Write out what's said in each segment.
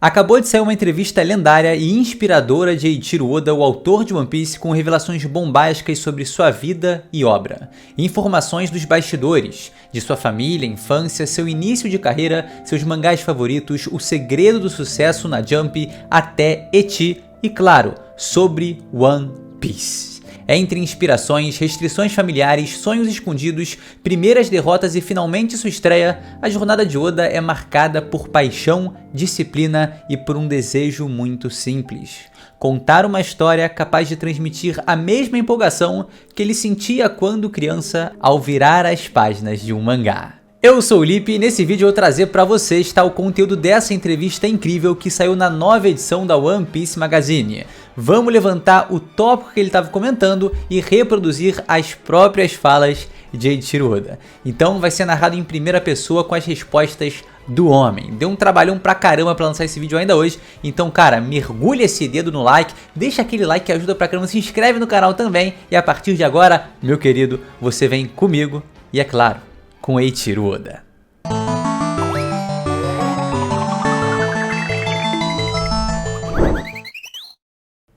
Acabou de sair uma entrevista lendária e inspiradora de Eiichiro Oda, o autor de One Piece, com revelações bombásticas sobre sua vida e obra. Informações dos bastidores, de sua família, infância, seu início de carreira, seus mangás favoritos, o segredo do sucesso na Jump, até Ecchi e, claro, sobre One Piece. Entre inspirações, restrições familiares, sonhos escondidos, primeiras derrotas e finalmente sua estreia, a jornada de Oda é marcada por paixão, disciplina e por um desejo muito simples: contar uma história capaz de transmitir a mesma empolgação que ele sentia quando criança ao virar as páginas de um mangá. Eu sou o Lipe e nesse vídeo eu vou trazer para vocês o conteúdo dessa entrevista incrível que saiu na nova edição da One Piece Magazine. Vamos levantar o tópico que ele estava comentando e reproduzir as próprias falas de Eiichiro Oda. Então vai ser narrado em primeira pessoa com as respostas do homem. Deu um trabalhão pra caramba pra lançar esse vídeo ainda hoje, então cara, mergulha esse dedo no like, deixa aquele like que ajuda pra caramba, se inscreve no canal também e a partir de agora, meu querido, você vem comigo e é claro, com Eiichiro Oda.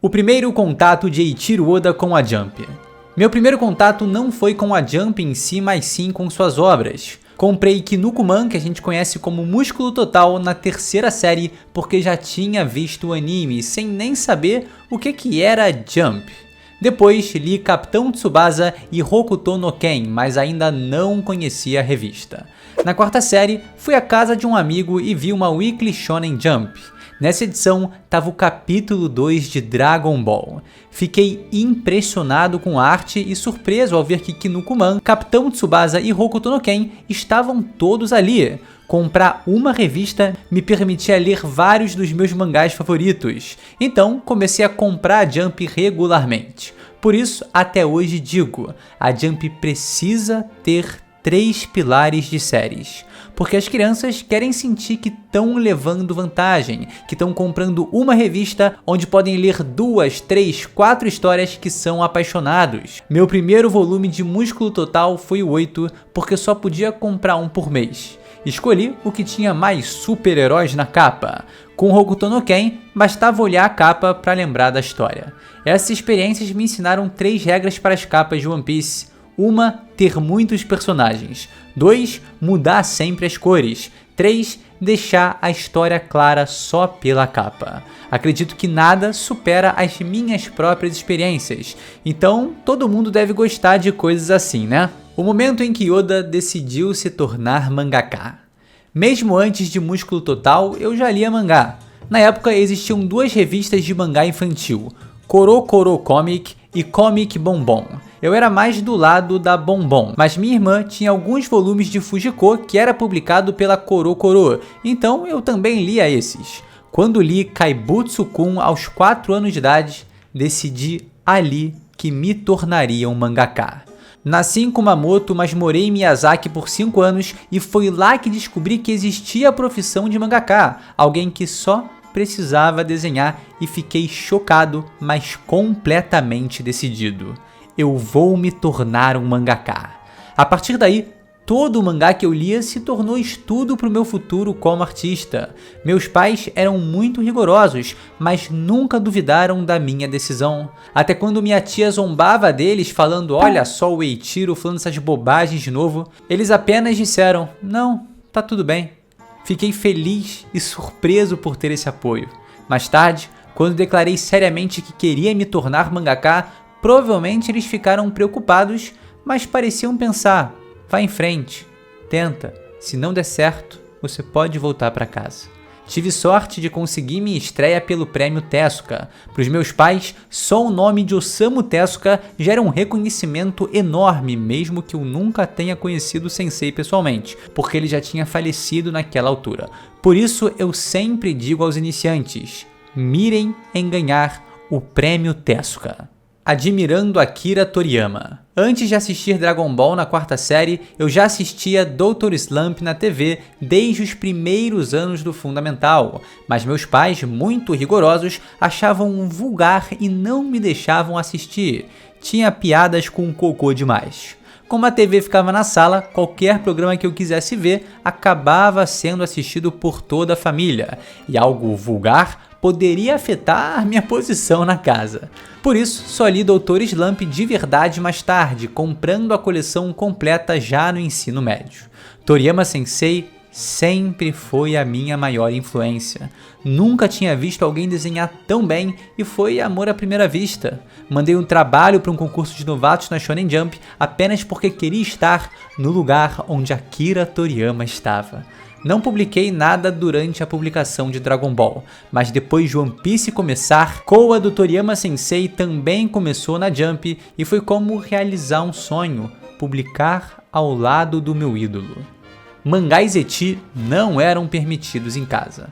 O primeiro contato de Eiichiro Oda com a Jump. Meu primeiro contato não foi com a Jump em si, mas sim com suas obras. Comprei Kinnikuman, que a gente conhece como Músculo Total, na terceira série porque já tinha visto o anime, sem nem saber o que era Jump. Depois li Capitão Tsubasa e Hokuto no Ken, mas ainda não conhecia a revista. Na quarta série, fui à casa de um amigo e vi uma Weekly Shonen Jump. Nessa edição, estava o capítulo 2 de Dragon Ball. Fiquei impressionado com a arte e surpreso ao ver que Kinnikuman, Capitão Tsubasa e Hokuto no Ken estavam todos ali. Comprar uma revista me permitia ler vários dos meus mangás favoritos, então comecei a comprar a Jump regularmente. Por isso, até hoje digo, a Jump precisa ter 3 pilares de séries, porque as crianças querem sentir que estão levando vantagem, que estão comprando uma revista onde podem ler 2, 3, 4 histórias que são apaixonados. Meu primeiro volume de Músculo Total foi o 8, porque só podia comprar um por mês. Escolhi o que tinha mais super-heróis na capa. Com Hokuto no Ken, bastava olhar a capa para lembrar da história. Essas experiências me ensinaram 3 regras para as capas de One Piece. 1. Ter muitos personagens. 2. Mudar sempre as cores. 3. Deixar a história clara só pela capa. Acredito que nada supera as minhas próprias experiências, então todo mundo deve gostar de coisas assim, né? O momento em que Oda decidiu se tornar mangaka. Mesmo antes de Músculo Total, eu já lia mangá. Na época existiam 2 revistas de mangá infantil, Koro Koro Comic e Comic Bonbon. Eu era mais do lado da Bonbon, mas minha irmã tinha alguns volumes de Fujiko que era publicado pela Koro Koro, então eu também lia esses. Quando li Kaibutsu-kun aos 4 anos de idade, decidi ali que me tornaria um mangaka. Nasci em Kumamoto, mas morei em Miyazaki por 5 anos e foi lá que descobri que existia a profissão de mangaka, alguém que só precisava desenhar, e fiquei chocado, mas completamente decidido. Eu vou me tornar um mangaka. A partir daí, todo o mangá que eu lia se tornou estudo para o meu futuro como artista. Meus pais eram muito rigorosos, mas nunca duvidaram da minha decisão. Até quando minha tia zombava deles falando: olha só o Eiichiro falando essas bobagens de novo, eles apenas disseram: não, tá tudo bem. Fiquei feliz e surpreso por ter esse apoio. Mais tarde, quando declarei seriamente que queria me tornar mangaka, provavelmente eles ficaram preocupados, mas pareciam pensar: vai em frente, tenta, se não der certo, você pode voltar para casa. Tive sorte de conseguir minha estreia pelo prêmio Tezuka. Para os meus pais, só o nome de Osamu Tezuka já era um reconhecimento enorme, mesmo que eu nunca tenha conhecido o sensei pessoalmente, porque ele já tinha falecido naquela altura. Por isso eu sempre digo aos iniciantes: mirem em ganhar o prêmio Tezuka. Admirando Akira Toriyama. Antes de assistir Dragon Ball na quarta série, eu já assistia Dr. Slump na TV desde os primeiros anos do fundamental, mas meus pais, muito rigorosos, achavam vulgar e não me deixavam assistir. Tinha piadas com cocô demais. Como a TV ficava na sala, qualquer programa que eu quisesse ver acabava sendo assistido por toda a família, e algo vulgar poderia afetar minha posição na casa. Por isso, só li Dr. Slump de verdade mais tarde, comprando a coleção completa já no ensino médio. Toriyama Sensei sempre foi a minha maior influência. Nunca tinha visto alguém desenhar tão bem e foi amor à primeira vista. Mandei um trabalho para um concurso de novatos na Shonen Jump apenas porque queria estar no lugar onde Akira Toriyama estava. Não publiquei nada durante a publicação de Dragon Ball, mas depois de One Piece começar, Koa do Toriyama Sensei também começou na Jump e foi como realizar um sonho, publicar ao lado do meu ídolo. Mangás ecchi não eram permitidos em casa.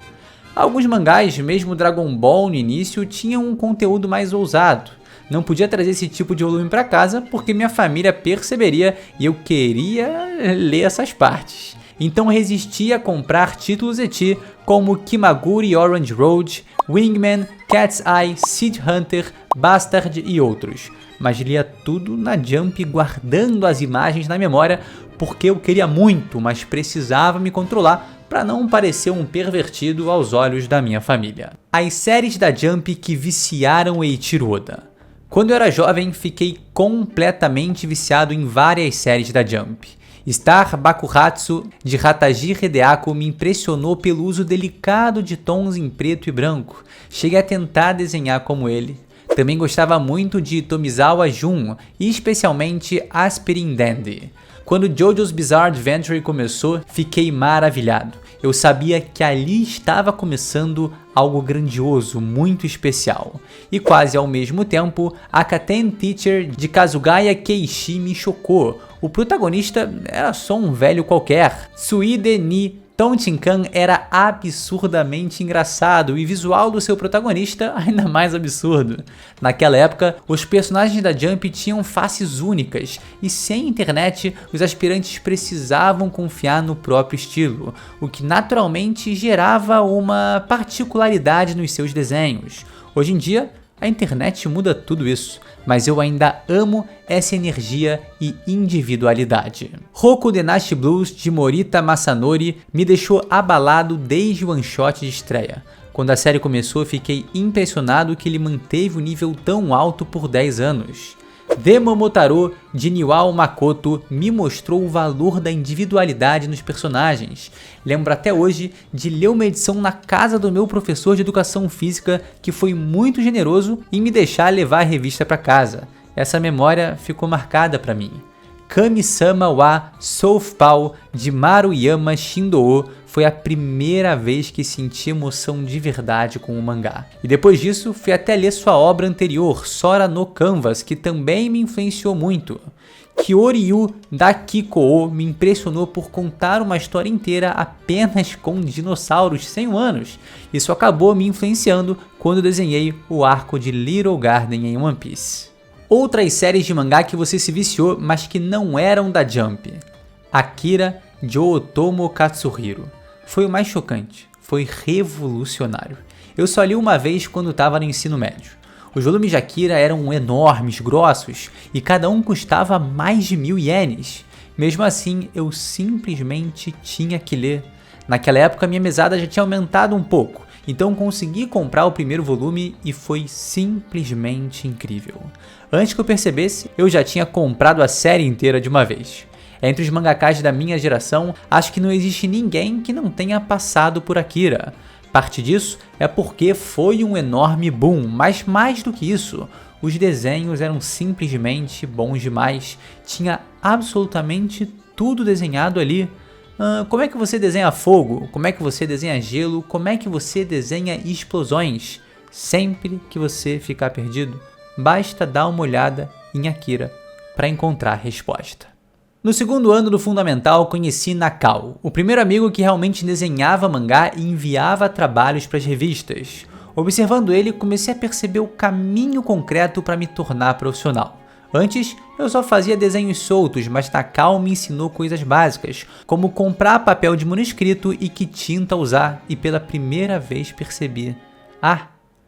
Alguns mangás, mesmo Dragon Ball no início, tinham um conteúdo mais ousado. Não podia trazer esse tipo de volume para casa porque minha família perceberia e eu queria ler essas partes. Então resisti a comprar títulos ecchi como Kimaguri Orange Road, Wingman, Cat's Eye, Seed Hunter, Bastard e outros. Mas lia tudo na Jump guardando as imagens na memória porque eu queria muito, mas precisava me controlar para não parecer um pervertido aos olhos da minha família. As séries da Jump que viciaram Eiichiro Oda. Quando eu era jovem, fiquei completamente viciado em várias séries da Jump. Star Bakuhatsu de Hataji Hideako me impressionou pelo uso delicado de tons em preto e branco. Cheguei a tentar desenhar como ele. Também gostava muito de Tomizawa Jun e especialmente Aspirin Dandy. Quando JoJo's Bizarre Adventure começou, fiquei maravilhado. Eu sabia que ali estava começando algo grandioso, muito especial. E quase ao mesmo tempo, Akaten Teacher de Kazugaya Keishi me chocou. O protagonista era só um velho qualquer. Tsuide ni Tonchinkan era absurdamente engraçado e o visual do seu protagonista ainda mais absurdo. Naquela época, os personagens da Jump tinham faces únicas e sem internet, os aspirantes precisavam confiar no próprio estilo, o que naturalmente gerava uma particularidade nos seus desenhos. Hoje em dia, a internet muda tudo isso, mas eu ainda amo essa energia e individualidade. Roku Denashi Blues de Morita Masanori me deixou abalado desde o one shot de estreia. Quando a série começou, fiquei impressionado que ele manteve o nível tão alto por 10 anos. Demomotaro de Niwao Makoto me mostrou o valor da individualidade nos personagens. Lembro até hoje de ler uma edição na casa do meu professor de educação física que foi muito generoso em me deixar levar a revista para casa. Essa memória ficou marcada para mim. Kami-sama wa Soufpao de Maruyama Shindoo foi a primeira vez que senti emoção de verdade com o mangá. E depois disso, fui até ler sua obra anterior, Sora no Canvas, que também me influenciou muito. Kyoryu da Kikō me impressionou por contar uma história inteira apenas com dinossauros 100 anos. Isso acabou me influenciando quando desenhei o arco de Little Garden em One Piece. Outras séries de mangá que você se viciou, mas que não eram da Jump. Akira de Otomo Katsuhiro. Foi o mais chocante, foi revolucionário. Eu só li uma vez quando estava no ensino médio. Os volumes de Akira eram enormes, grossos, e cada um custava mais de 1000 ienes. Mesmo assim, eu simplesmente tinha que ler. Naquela época, minha mesada já tinha aumentado um pouco, então consegui comprar o primeiro volume e foi simplesmente incrível. Antes que eu percebesse, eu já tinha comprado a série inteira de uma vez. Entre os mangakás da minha geração, acho que não existe ninguém que não tenha passado por Akira. Parte disso é porque foi um enorme boom, mas mais do que isso, os desenhos eram simplesmente bons demais. Tinha absolutamente tudo desenhado ali. Como é que você desenha fogo? Como é que você desenha gelo? Como é que você desenha explosões? Sempre que você ficar perdido, basta dar uma olhada em Akira para encontrar a resposta. No segundo ano do Fundamental, conheci Nakao, o primeiro amigo que realmente desenhava mangá e enviava trabalhos para as revistas. Observando ele, comecei a perceber o caminho concreto para me tornar profissional. Antes, eu só fazia desenhos soltos, mas Nakao me ensinou coisas básicas, como comprar papel de manuscrito e que tinta usar, e pela primeira vez percebi: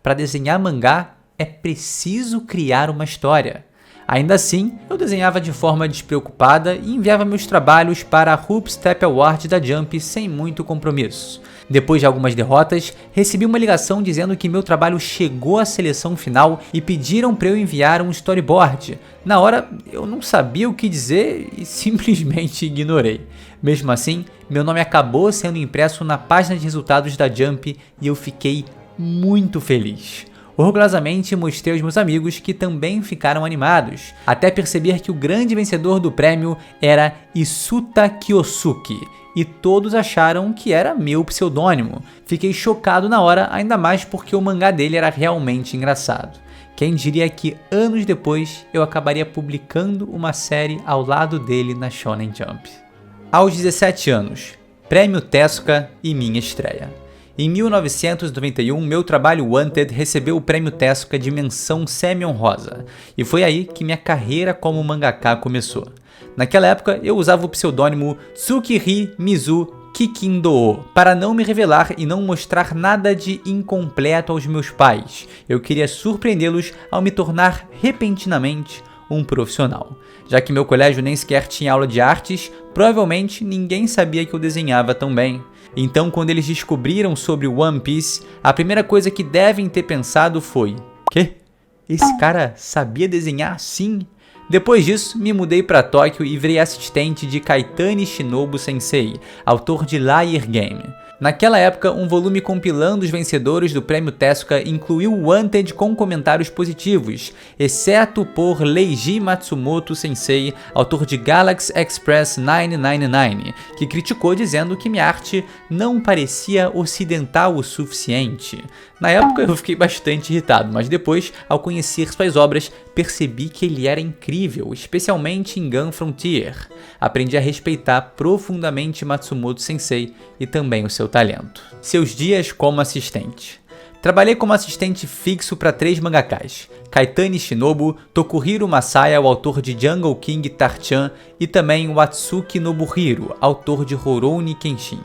para desenhar mangá é preciso criar uma história. Ainda assim, eu desenhava de forma despreocupada e enviava meus trabalhos para a Hoop Step Award da Jump sem muito compromisso. Depois de algumas derrotas, recebi uma ligação dizendo que meu trabalho chegou à seleção final e pediram para eu enviar um storyboard. Na hora, eu não sabia o que dizer e simplesmente ignorei. Mesmo assim, meu nome acabou sendo impresso na página de resultados da Jump e eu fiquei muito feliz. Orgulhosamente mostrei aos meus amigos que também ficaram animados, até perceber que o grande vencedor do prêmio era Isuta Kyosuke, e todos acharam que era meu pseudônimo. Fiquei chocado na hora, ainda mais porque o mangá dele era realmente engraçado. Quem diria que anos depois eu acabaria publicando uma série ao lado dele na Shonen Jump. Aos 17 anos, Prêmio Tezuka e minha estreia. Em 1991, meu trabalho Wanted recebeu o Prêmio Tezuka de menção semi-honrosa, e foi aí que minha carreira como mangaka começou. Naquela época, eu usava o pseudônimo Tsukiri Mizu Kikindō para não me revelar e não mostrar nada de incompleto aos meus pais. Eu queria surpreendê-los ao me tornar repentinamente um profissional. Já que meu colégio nem sequer tinha aula de artes, provavelmente ninguém sabia que eu desenhava tão bem. Então, quando eles descobriram sobre One Piece, a primeira coisa que devem ter pensado foi: "Quê? Esse cara sabia desenhar assim?" Depois disso, me mudei para Tóquio e virei assistente de Kaitani Shinobu Sensei, autor de Liar Game. Naquela época, um volume compilando os vencedores do Prêmio Tezuka incluiu Wanted com comentários positivos, exceto por Leiji Matsumoto Sensei, autor de Galaxy Express 999, que criticou dizendo que minha arte não parecia ocidental o suficiente. Na época eu fiquei bastante irritado, mas depois, ao conhecer suas obras, percebi que ele era incrível, especialmente em Gun Frontier. Aprendi a respeitar profundamente Matsumoto Sensei e também o seu talento. Seus dias como assistente. Trabalhei como assistente fixo para 3 mangakas: Kaitani Shinobu, Tokuhiro Masaya, o autor de Jungle King Tarchan, e também Watsuki Nobuhiro, autor de Rurouni Kenshin.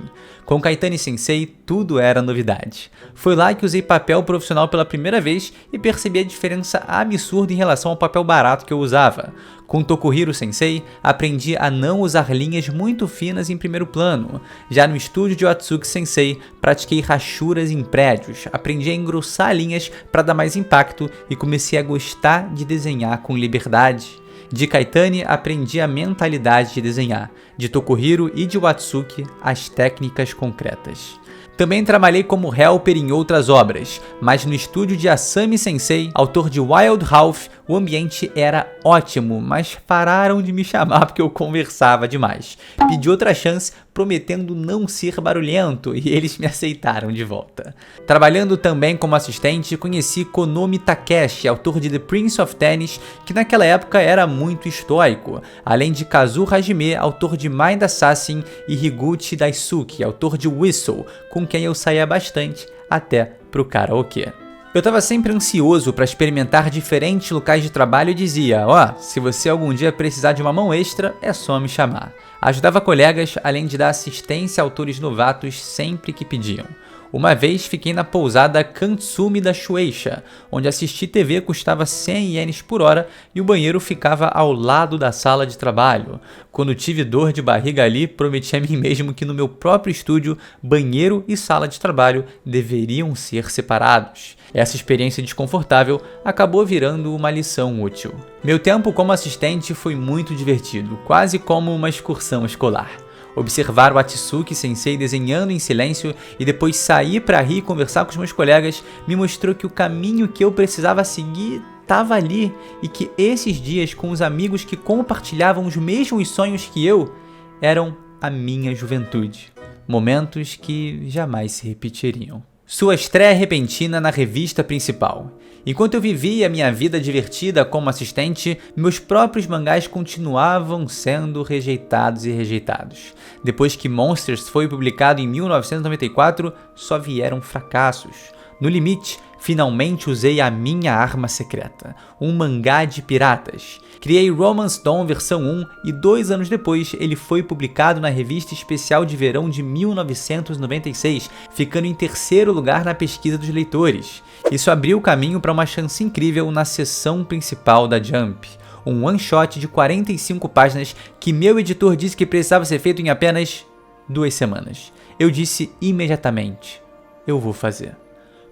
Com Kaitani Sensei, tudo era novidade. Foi lá que usei papel profissional pela primeira vez e percebi a diferença absurda em relação ao papel barato que eu usava. Com Tokuhiro Sensei, aprendi a não usar linhas muito finas em primeiro plano. Já no estúdio de Watsuki Sensei, pratiquei rachuras em prédios, aprendi a engrossar linhas para dar mais impacto e comecei a gostar de desenhar com liberdade. De Kaitani, aprendi a mentalidade de desenhar. De Tokuhiro e de Watsuki, as técnicas concretas. Também trabalhei como helper em outras obras, mas no estúdio de Asami Sensei, autor de Wild Ralph, o ambiente era ótimo, mas pararam de me chamar porque eu conversava demais. Pedi outra chance, prometendo não ser barulhento, e eles me aceitaram de volta. Trabalhando também como assistente, conheci Konomi Takeshi, autor de The Prince of Tennis, que naquela época era muito estoico, além de Kazu Hajime, autor de Mind Assassin, e Higuchi Daisuke, autor de Whistle, com quem eu saía bastante, até pro karaokê. Eu estava sempre ansioso para experimentar diferentes locais de trabalho e dizia: se você algum dia precisar de uma mão extra, é só me chamar. Ajudava colegas, além de dar assistência a autores novatos sempre que pediam. Uma vez fiquei na pousada Kantsumi da Shueisha, onde assistir TV custava 100 ienes por hora e o banheiro ficava ao lado da sala de trabalho. Quando tive dor de barriga ali, prometi a mim mesmo que no meu próprio estúdio, banheiro e sala de trabalho deveriam ser separados. Essa experiência desconfortável acabou virando uma lição útil. Meu tempo como assistente foi muito divertido, quase como uma excursão escolar. Observar o Atsuki Sensei desenhando em silêncio e depois sair para rir e conversar com os meus colegas me mostrou que o caminho que eu precisava seguir estava ali e que esses dias com os amigos que compartilhavam os mesmos sonhos que eu eram a minha juventude. Momentos que jamais se repetiriam. Sua estreia repentina na revista principal. Enquanto eu vivia minha vida divertida como assistente, meus próprios mangás continuavam sendo rejeitados e rejeitados. Depois que Monsters foi publicado em 1994, só vieram fracassos. No limite, finalmente usei a minha arma secreta, um mangá de piratas. Criei Romance Dawn versão 1 e 2 anos depois ele foi publicado na revista especial de verão de 1996, ficando em terceiro lugar na pesquisa dos leitores. Isso abriu o caminho para uma chance incrível na seção principal da Jump. um one-shot de 45 páginas que meu editor disse que precisava ser feito em apenas 2 semanas. Eu disse imediatamente, eu vou fazer.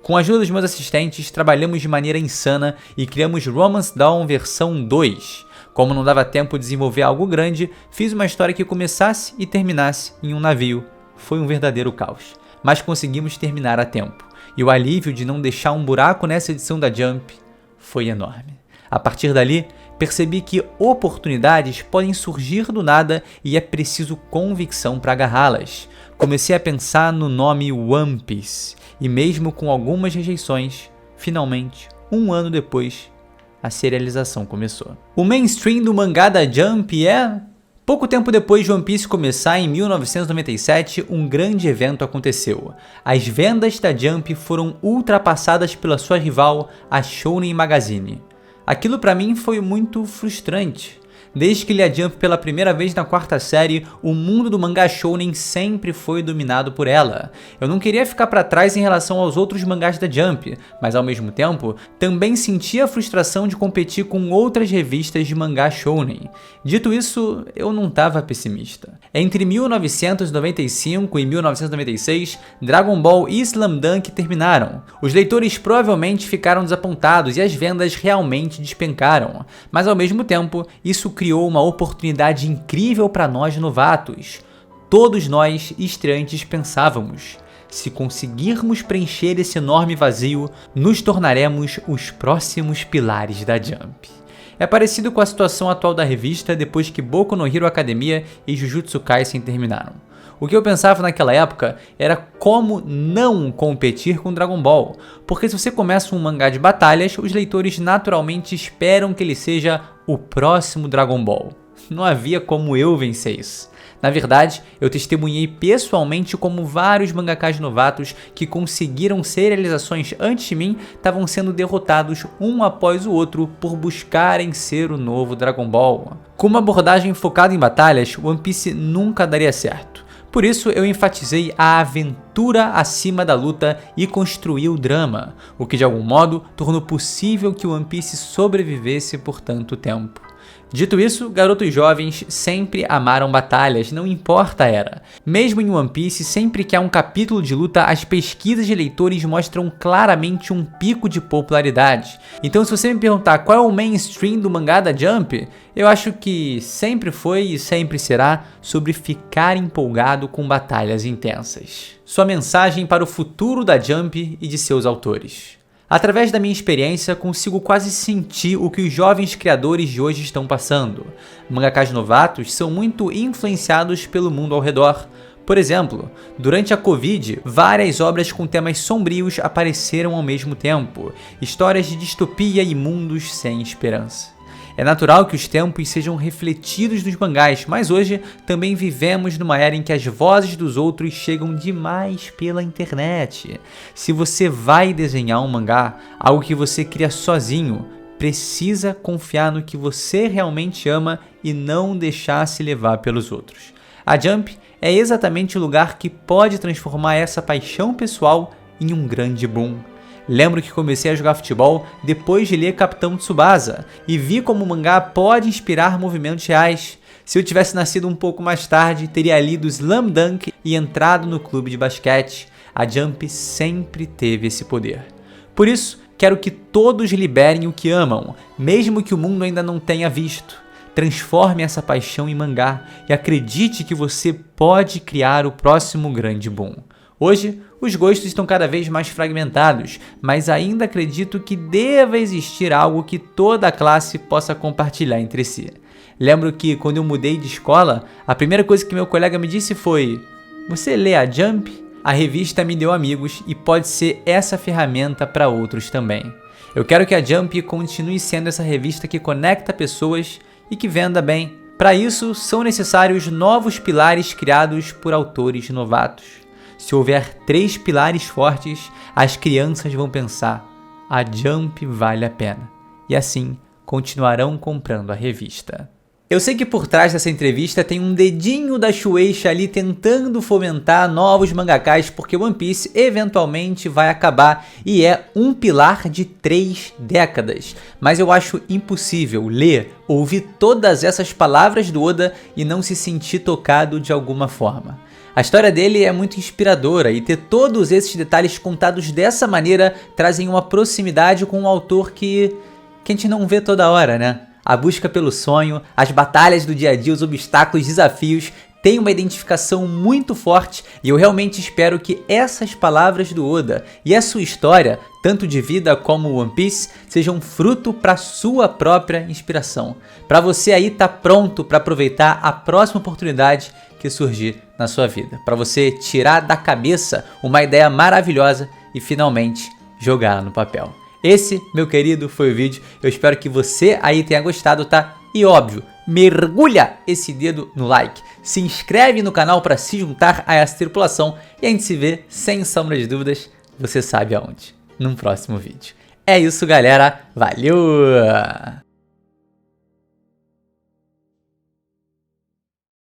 Com a ajuda dos meus assistentes, trabalhamos de maneira insana e criamos Romance Dawn versão 2. Como não dava tempo de desenvolver algo grande, fiz uma história que começasse e terminasse em um navio. Foi um verdadeiro caos, mas conseguimos terminar a tempo. E o alívio de não deixar um buraco nessa edição da Jump foi enorme. A partir dali, percebi que oportunidades podem surgir do nada e é preciso convicção para agarrá-las. Comecei a pensar no nome One Piece e mesmo com algumas rejeições, finalmente, um ano depois, a serialização começou. O mainstream do mangá da Jump é... Pouco tempo depois de One Piece começar, em 1997, um grande evento aconteceu. As vendas da Jump foram ultrapassadas pela sua rival, a Shonen Magazine. Aquilo pra mim foi muito frustrante. Desde que li a Jump pela primeira vez na 4ª série, o mundo do mangá shounen sempre foi dominado por ela. Eu não queria ficar pra trás em relação aos outros mangás da Jump, mas ao mesmo tempo, também sentia a frustração de competir com outras revistas de mangá shounen. Dito isso, eu não estava pessimista. Entre 1995 e 1996, Dragon Ball e Slam Dunk terminaram. Os leitores provavelmente ficaram desapontados e as vendas realmente despencaram, mas ao mesmo tempo, isso criou uma oportunidade incrível para nós novatos. Todos nós, estreantes, pensávamos: se conseguirmos preencher esse enorme vazio, nos tornaremos os próximos pilares da Jump. É parecido com a situação atual da revista depois que Boku no Hero Academia e Jujutsu Kaisen terminaram. O que eu pensava naquela época era como não competir com Dragon Ball, porque se você começa um mangá de batalhas, os leitores naturalmente esperam que ele seja o próximo Dragon Ball. Não havia como eu vencer isso. Na verdade, eu testemunhei pessoalmente como vários mangakas novatos que conseguiram serializações antes de mim estavam sendo derrotados um após o outro por buscarem ser o novo Dragon Ball. Com uma abordagem focada em batalhas, One Piece nunca daria certo. Por isso eu enfatizei a aventura acima da luta e construí o drama, o que de algum modo tornou possível que One Piece sobrevivesse por tanto tempo. Dito isso, garotos jovens sempre amaram batalhas, não importa a era. Mesmo em One Piece, sempre que há um capítulo de luta, as pesquisas de leitores mostram claramente um pico de popularidade. Então se você me perguntar qual é o mainstream do mangá da Jump, eu acho que sempre foi e sempre será sobre ficar empolgado com batalhas intensas. Sua mensagem para o futuro da Jump e de seus autores. Através da minha experiência, consigo quase sentir o que os jovens criadores de hoje estão passando. Mangakas novatos são muito influenciados pelo mundo ao redor. Por exemplo, durante a Covid, várias obras com temas sombrios apareceram ao mesmo tempo, histórias de distopia e mundos sem esperança. É natural que os tempos sejam refletidos nos mangás, mas hoje também vivemos numa era em que as vozes dos outros chegam demais pela internet. Se você vai desenhar um mangá, algo que você cria sozinho, precisa confiar no que você realmente ama e não deixar se levar pelos outros. A Jump é exatamente o lugar que pode transformar essa paixão pessoal em um grande boom. Lembro que comecei a jogar futebol depois de ler Capitão Tsubasa e vi como o mangá pode inspirar movimentos reais. Se eu tivesse nascido um pouco mais tarde, teria lido Slam Dunk e entrado no clube de basquete. A Jump sempre teve esse poder. Por isso, quero que todos liberem o que amam, mesmo que o mundo ainda não tenha visto. Transforme essa paixão em mangá e acredite que você pode criar o próximo grande boom. Hoje, os gostos estão cada vez mais fragmentados, mas ainda acredito que deva existir algo que toda a classe possa compartilhar entre si. Lembro que quando eu mudei de escola, a primeira coisa que meu colega me disse foi: "Você lê a Jump?" A revista me deu amigos e pode ser essa ferramenta para outros também. Eu quero que a Jump continue sendo essa revista que conecta pessoas e que venda bem. Para isso, são necessários novos pilares criados por autores novatos. Se houver 3 pilares fortes, as crianças vão pensar: a Jump vale a pena. E assim, continuarão comprando a revista. Eu sei que por trás dessa entrevista tem um dedinho da Shueisha ali tentando fomentar novos mangakás, porque One Piece eventualmente vai acabar e é um pilar de 3 décadas. Mas eu acho impossível ler, ouvir todas essas palavras do Oda e não se sentir tocado de alguma forma. A história dele é muito inspiradora e ter todos esses detalhes contados dessa maneira trazem uma proximidade com um autor que a gente não vê toda hora, né? A busca pelo sonho, as batalhas do dia a dia, os obstáculos, desafios, tem uma identificação muito forte e eu realmente espero que essas palavras do Oda e a sua história, tanto de vida como One Piece, sejam fruto para sua própria inspiração. Para você aí tá pronto para aproveitar a próxima oportunidade que surgir na sua vida. Para você tirar da cabeça uma ideia maravilhosa e finalmente jogá-la no papel. Esse, meu querido, foi o vídeo. Eu espero que você aí tenha gostado, tá? E óbvio, mergulha esse dedo no like. Se inscreve no canal para se juntar a essa tripulação. E a gente se vê, sem sombra de dúvidas, você sabe aonde. Num próximo vídeo. É isso, galera. Valeu!